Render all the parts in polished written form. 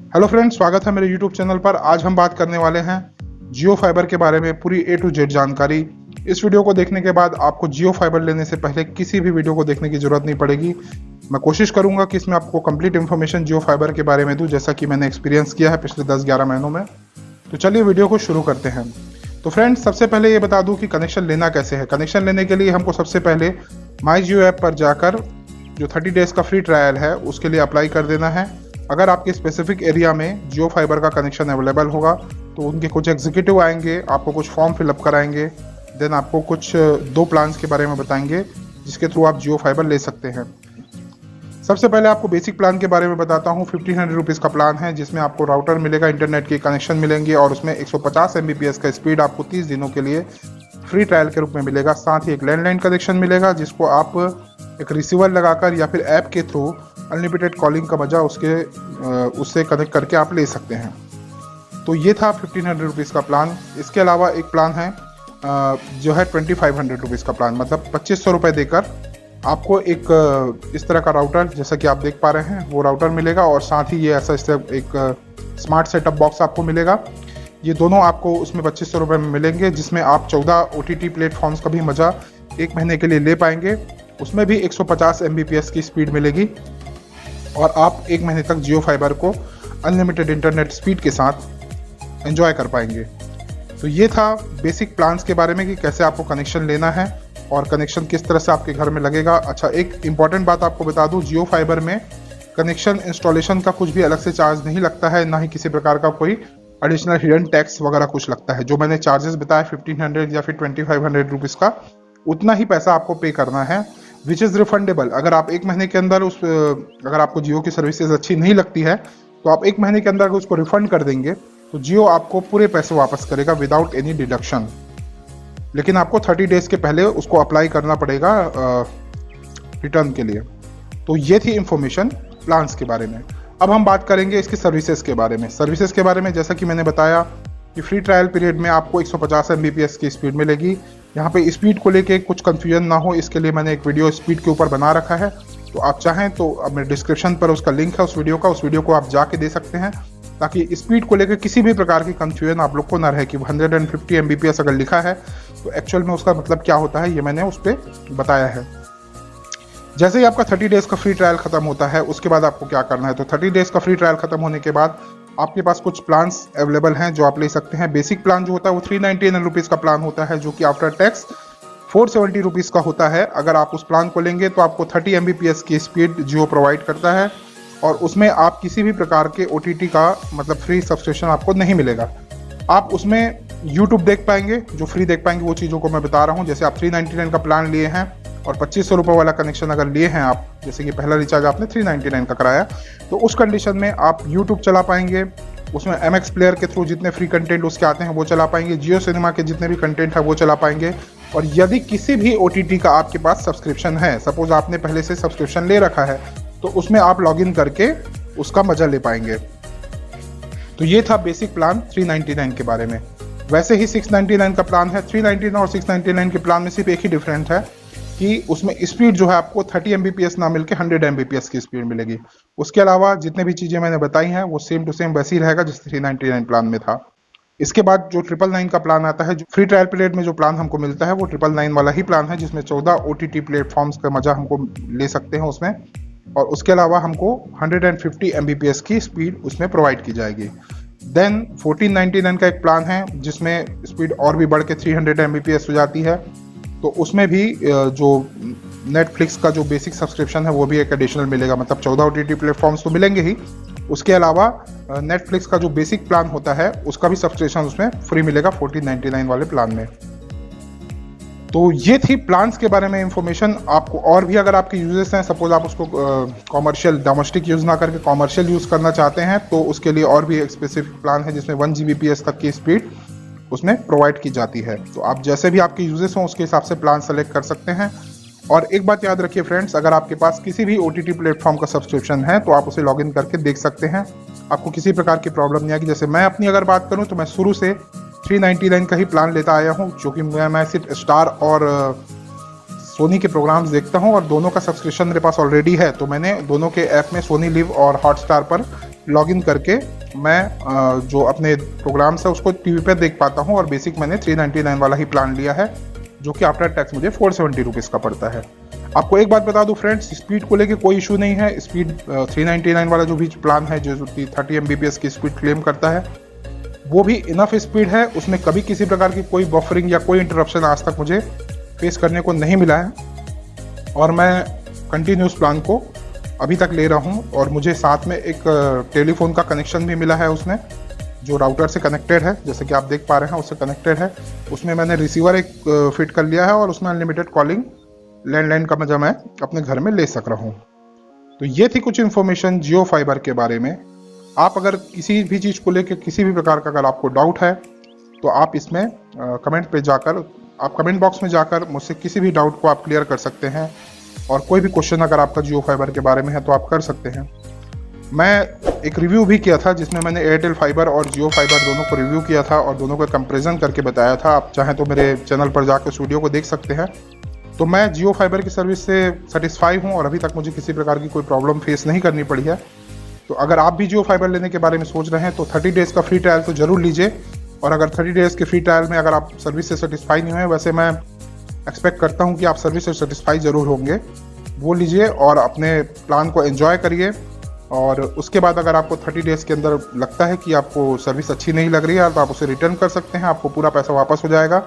Hello friends, स्वागत है मेरे यूट्यूब चैनल पर। आज हम बात करने वाले हैं जियो फाइबर के बारे में, पूरी A to Z जानकारी। इस वीडियो को देखने के बाद आपको जियो फाइबर लेने से पहले किसी भी वीडियो को देखने की जरूरत नहीं पड़ेगी। मैं कोशिश करूंगा कि इसमें आपको कंप्लीट इन्फॉर्मेशन जियो फाइबर के बारे में दूं, जैसा कि मैंने एक्सपीरियंस किया है पिछले 10-11 महीनों में। तो चलिए वीडियो को शुरू करते हैं। तो फ्रेंड्स, सबसे पहले ये बता दूं कि कनेक्शन लेना कैसे है। कनेक्शन लेने के लिए हमको सबसे पहले माई जियो ऐप पर जाकर जो 30 डेज का फ्री ट्रायल है उसके लिए अप्लाई कर देना है। अगर आपके स्पेसिफिक एरिया में जियो फाइबर का कनेक्शन अवेलेबल होगा तो उनके कुछ एग्जीक्यूटिव आएंगे, आपको कुछ फॉर्म फिलअप कराएंगे, देन आपको कुछ 2 प्लान्स के बारे में बताएंगे जिसके थ्रू आप जियो फाइबर ले सकते हैं। सबसे पहले आपको बेसिक प्लान के बारे में बताता हूँ। 1500 रुपीज़ का प्लान है जिसमें आपको राउटर मिलेगा, इंटरनेट के कनेक्शन मिलेंगे और उसमें 150 Mbps का स्पीड आपको 30 दिनों के लिए फ्री ट्रायल के रूप में मिलेगा। साथ ही एक लैंडलाइन कनेक्शन मिलेगा जिसको आप एक रिसीवर लगाकर या फिर ऐप के थ्रू अनलिमिटेड कॉलिंग का मजा उससे कनेक्ट करके आप ले सकते हैं। तो ये था 1500 रुपीज़ का प्लान। इसके अलावा एक प्लान है जो है 2500 रुपीज़ का प्लान, मतलब 2500 रुपये देकर आपको एक इस तरह का राउटर, जैसा कि आप देख पा रहे हैं, वो राउटर मिलेगा और साथ ही ये ऐसा एक स्मार्ट सेटअप बॉक्स आपको मिलेगा। ये दोनों आपको उसमें 2500 रुपये में मिलेंगे, जिसमें आप 14 OTT प्लेटफॉर्म्स का भी मज़ा 1 महीने के लिए ले पाएंगे। उसमें भी 150 Mbps की स्पीड मिलेगी और आप 1 महीने तक जियो फाइबर को अनलिमिटेड इंटरनेट स्पीड के साथ एंजॉय कर पाएंगे। तो ये था बेसिक प्लान्स के बारे में कि कैसे आपको कनेक्शन लेना है और कनेक्शन किस तरह से आपके घर में लगेगा। अच्छा, एक इम्पॉर्टेंट बात आपको बता दूं, जियो फाइबर में कनेक्शन इंस्टॉलेशन का कुछ भी अलग से चार्ज नहीं लगता है, ना ही किसी प्रकार का कोई एडिशनल हिडन टैक्स वगैरह कुछ लगता है। जो मैंने चार्जेस बताया 1500 या फिर 2500 रुपीज़ का, उतना ही पैसा आपको पे करना है, विच इज़ रिफंडेबल। अगर आप 1 महीने के अंदर अगर आपको जियो की सर्विसेज अच्छी नहीं लगती है तो आप 1 महीने के अंदर उसको रिफंड कर देंगे तो जियो आपको पूरे पैसे वापस करेगा विदाउट एनी डिडक्शन। लेकिन आपको 30 डेज के पहले उसको अप्लाई करना पड़ेगा रिटर्न के लिए। तो ये थी इंफॉर्मेशन प्लान्स के बारे में। अब हम बात करेंगे इसकी सर्विसेज के बारे में। सर्विसेज के बारे में जैसा कि मैंने बताया कि फ्री ट्रायल पीरियड में आपको 150 Mbps की स्पीड मिलेगी। यहाँ पे स्पीड को लेके कुछ कंफ्यूजन ना हो, इसके लिए मैंने एक वीडियो स्पीड के ऊपर बना रखा है। तो आप चाहें तो अब मेरे डिस्क्रिप्शन पर उसका लिंक है उस वीडियो को आप जाके दे सकते हैं, ताकि स्पीड को लेकर किसी भी प्रकार की कंफ्यूजन आप लोग को ना रहे कि 150 Mbps अगर लिखा है तो एक्चुअल में उसका मतलब क्या होता है, ये मैंने उस पर बताया है। जैसे ही आपका 30 डेज का फ्री ट्रायल खत्म होता है उसके बाद आपको क्या करना है। तो 30 डेज का फ्री ट्रायल खत्म होने के बाद आपके पास कुछ प्लान्स अवेलेबल हैं जो आप ले सकते हैं। बेसिक प्लान जो होता है वो 399 रुपीज़ का प्लान होता है, जो कि आफ्टर टैक्स 470 रुपीज़ का होता है। अगर आप उस प्लान को लेंगे तो आपको 30 Mbps की स्पीड जियो प्रोवाइड करता है और उसमें आप किसी भी प्रकार के OTT का मतलब फ्री सब्सक्रिप्शन आपको नहीं मिलेगा। आप उसमें YouTube देख पाएंगे, जो फ्री देख पाएंगे वो चीज़ों को मैं बता रहा हूँ। जैसे आप 399 का प्लान लिए हैं और 2500 रुपये वाला कनेक्शन अगर लिए हैं आप, जैसे कि पहला रिचार्ज आपने 399 का कराया, तो उस कंडीशन में आप YouTube चला पाएंगे। उसमें MX प्लेयर के थ्रू जितने फ्री कंटेंट उसके आते हैं वो चला पाएंगे, जियो सिनेमा के जितने भी कंटेंट है वो चला पाएंगे। और यदि किसी भी OTT का आपके पास सब्सक्रिप्शन है, सपोज आपने पहले से सब्सक्रिप्शन ले रखा है, तो उसमें आप लॉगिन करके उसका मजा ले पाएंगे। तो ये था बेसिक प्लान 399 के बारे में। वैसे ही 699 का प्लान है। 399 और 699 के प्लान में सिर्फ एक ही डिफरेंट है कि उसमें स्पीड जो है आपको 30 Mbps ना मिलकर 100 Mbps की स्पीड मिलेगी। उसके अलावा जितने भी चीज़ें मैंने बताई हैं वो सेम टू सेम वैसे ही रहेगा जैसे 399 प्लान में था। इसके बाद जो 999 का प्लान आता है, जो फ्री ट्रायल पीरियड में जो प्लान हमको मिलता है वो 999 वाला ही प्लान है, जिसमें 14 OTT प्लेटफॉर्म्स का मजा हमको ले सकते हैं उसमें। और उसके अलावा हमको 150 Mbps की स्पीड उसमें प्रोवाइड की जाएगी। देन 1499 का एक प्लान है जिसमें स्पीड और भी बढ़ के 300 Mbps हो जाती है। तो उसमें भी जो नेटफ्लिक्स का जो बेसिक सब्सक्रिप्शन है वो भी एक एडिशनल मिलेगा, मतलब 14 OTT प्लेटफॉर्म्स तो मिलेंगे ही, उसके अलावा नेटफ्लिक्स का जो बेसिक प्लान होता है उसका भी सब्सक्रिप्शन उसमें फ्री मिलेगा 1499 वाले प्लान में। तो ये थी प्लान्स के बारे में इंफॉर्मेशन। आपको और भी अगर आपके यूजेस हैं, सपोज आप उसको कॉमर्शियल डोमेस्टिक यूज़ ना करके कॉमर्शियल यूज़ करना चाहते हैं, तो उसके लिए और भी एक स्पेसिफिक प्लान है जिसमें 1 Gbps तक की स्पीड उसमें प्रोवाइड की जाती है। तो आप जैसे भी आपके यूजेस हों उसके हिसाब से प्लान सेलेक्ट कर सकते हैं। और एक बात याद रखिए फ्रेंड्स, अगर आपके पास किसी भी OTT प्लेटफॉर्म का सब्सक्रिप्शन है तो आप उसे लॉगिन करके देख सकते हैं, आपको किसी प्रकार की प्रॉब्लम नहीं आएगी। जैसे मैं अपनी अगर बात करूं तो मैं शुरू से 399 का ही प्लान लेता आया हूं, जो कि मैं सिर्फ स्टार और सोनी के प्रोग्राम्स देखता हूं और दोनों का सब्सक्रिप्शन मेरे पास ऑलरेडी है। तो मैंने दोनों के ऐप में सोनी लिव और हॉटस्टार पर लॉगिन करके मैं जो अपने प्रोग्राम्स है उसको टीवी पे देख पाता हूँ, और बेसिक मैंने 399 वाला ही प्लान लिया है, जो कि आफ्टर टैक्स मुझे 470 रुपीज़ का पड़ता है। आपको एक बात बता दूं फ्रेंड्स, स्पीड को लेके कोई इशू नहीं है। स्पीड 399 वाला जो भी प्लान है, जो 30 MBPS की स्पीड क्लेम करता है, वो भी इनफ स्पीड है। उसमें कभी किसी प्रकार की कोई बफरिंग या कोई इंटरप्शन आज तक मुझे फेस करने को नहीं मिला है, और मैं कंटिन्यूस प्लान को अभी तक ले रहा हूँ। और मुझे साथ में एक टेलीफोन का कनेक्शन भी मिला है उसमें, जो राउटर से कनेक्टेड है, जैसे कि आप देख पा रहे हैं उससे कनेक्टेड है। उसमें मैंने रिसीवर एक फिट कर लिया है, और उसमें अनलिमिटेड कॉलिंग लैंडलाइन का मजा मैं अपने घर में ले सक रहा हूँ। तो ये थी कुछ इन्फॉर्मेशन जियो फाइबर के बारे में। आप अगर किसी भी चीज़ को लेकर किसी भी प्रकार का अगर आपको डाउट है, तो आप इसमें कमेंट पे जाकर, आप कमेंट बॉक्स में जाकर मुझसे किसी भी डाउट को आप क्लियर कर सकते हैं। और कोई भी क्वेश्चन अगर आपका जियो फाइबर के बारे में है तो आप कर सकते हैं। मैं एक रिव्यू भी किया था, जिसमें मैंने एयरटेल फाइबर और जियो फाइबर दोनों को रिव्यू किया था, और दोनों का कंपैरिजन करके बताया था। आप चाहें तो मेरे चैनल पर जाकर उस वीडियो को देख सकते हैं। तो मैं जियो फाइबर की सर्विस से सेटिस्फाई हूँ, और अभी तक मुझे किसी प्रकार की कोई प्रॉब्लम फेस नहीं करनी पड़ी है। तो अगर आप भी जियो फाइबर लेने के बारे में सोच रहे हैं तो 30 डेज़ का फ्री ट्रायल तो ज़रूर लीजिए। और अगर 30 डेज़ के फ्री ट्रायल में अगर आप सर्विस से सेटिस्फाई नहीं हुए, वैसे मैं एक्सपेक्ट करता हूँ कि आप सर्विस से सेटिस्फाई ज़रूर होंगे, वो लीजिए और अपने प्लान को एंजॉय करिए। और उसके बाद अगर आपको 30 डेज़ के अंदर लगता है कि आपको सर्विस अच्छी नहीं लग रही है, तो आप उसे रिटर्न कर सकते हैं, आपको पूरा पैसा वापस हो जाएगा।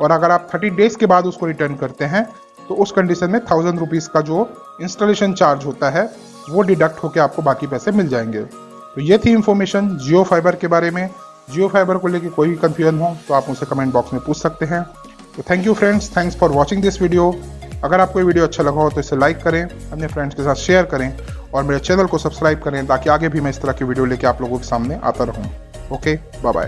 और अगर आप 30 डेज़ के बाद उसको रिटर्न करते हैं, तो उस कंडीशन में 1000 रुपीज़ का जो इंस्टॉलेशन चार्ज होता है वो डिडक्ट होकर आपको बाकी पैसे मिल जाएंगे। तो ये थी इन्फॉर्मेशन जियो फाइबर के बारे में। जियो फाइबर को लेकर कोई भी कन्फ्यूजन हो तो आप मुझसे कमेंट बॉक्स में पूछ सकते हैं। तो thank you friends, thanks for watching this video. अगर आपको ये वीडियो अच्छा लगा हो तो इसे लाइक करें, अपने फ्रेंड्स के साथ शेयर करें, और मेरे चैनल को सब्सक्राइब करें, ताकि आगे भी मैं इस तरह की वीडियो लेके आप लोगों के सामने आता रहूं। Okay, bye bye.